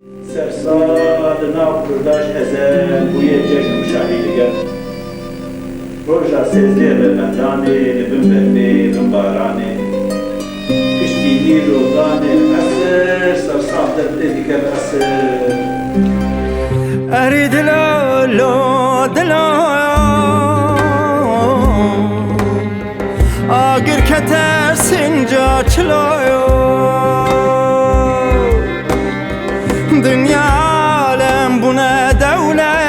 سرسال ناو کرداش هزن بوی جشن مشاهیدگر روژا سیزده ببندانه لبن برده لبن بارانه کشتینی روغانه اسر سرسال درده دیگر اسر اری دلا لو دلا آگر کتر سنجا چلایو dünya alem bu ne devlet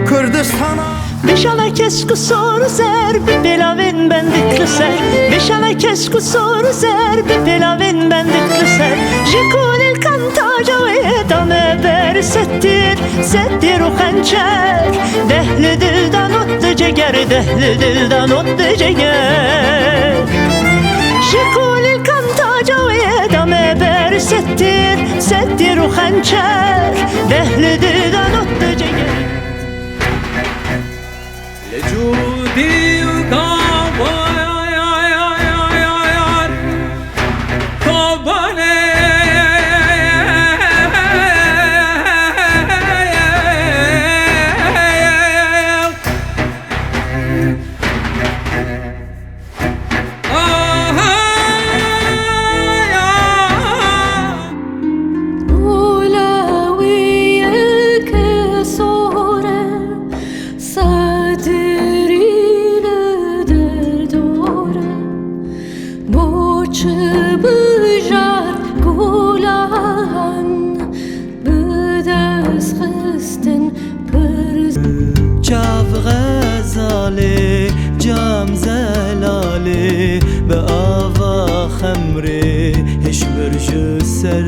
Kürdistan'a Beşana kes kusur ser bir belavin bendikli ser Beşana kes kusur ser bir belavin bendikli ser Jekun il kantaja ve dame ber settir o hançer Dehli dildan ottu ceger dehli dildan ottu ceger Jekun il kantaja ve dame ber settir o hançer Dehli dildan ottu ceger لجودي وكابار كاباني جاو غزاله جام زلاله به آوا خمره هش برجو سر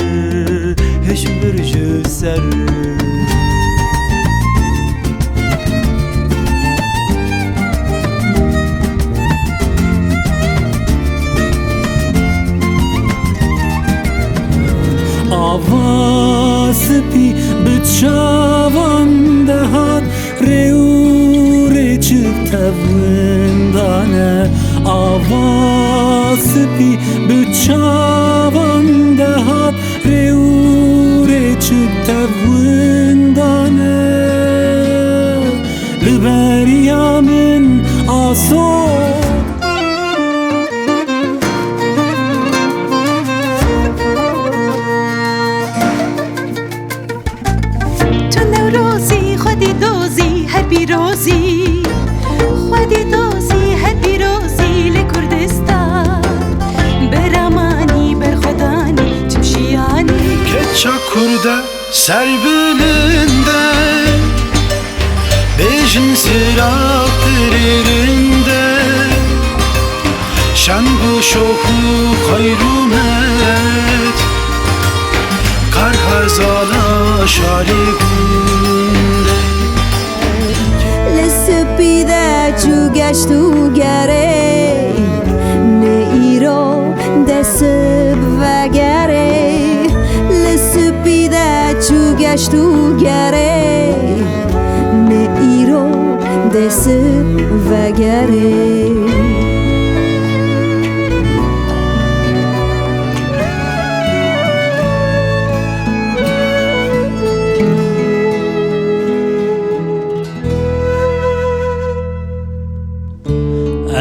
آواسپی بچاوان دهات ریوری چتوندانه آواسپی بچاوان دهات ریوری چتوندانه لبریامن آسون خودی دوزی هر بیروزی لکردستان برامانی برخدانی چمشیانی که چاکرده سر بلنده بیجن سراغ ترینده شن bu şoku hayrumet kar hazala şari günde چو گشت و گره نه ایرو دسب و گره لسپیده چو گشت و گره نه ایرو دسب و گره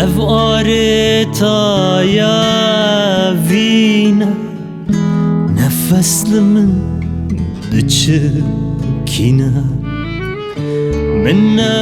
ev aretaya vina nefeslimin biçi kina minne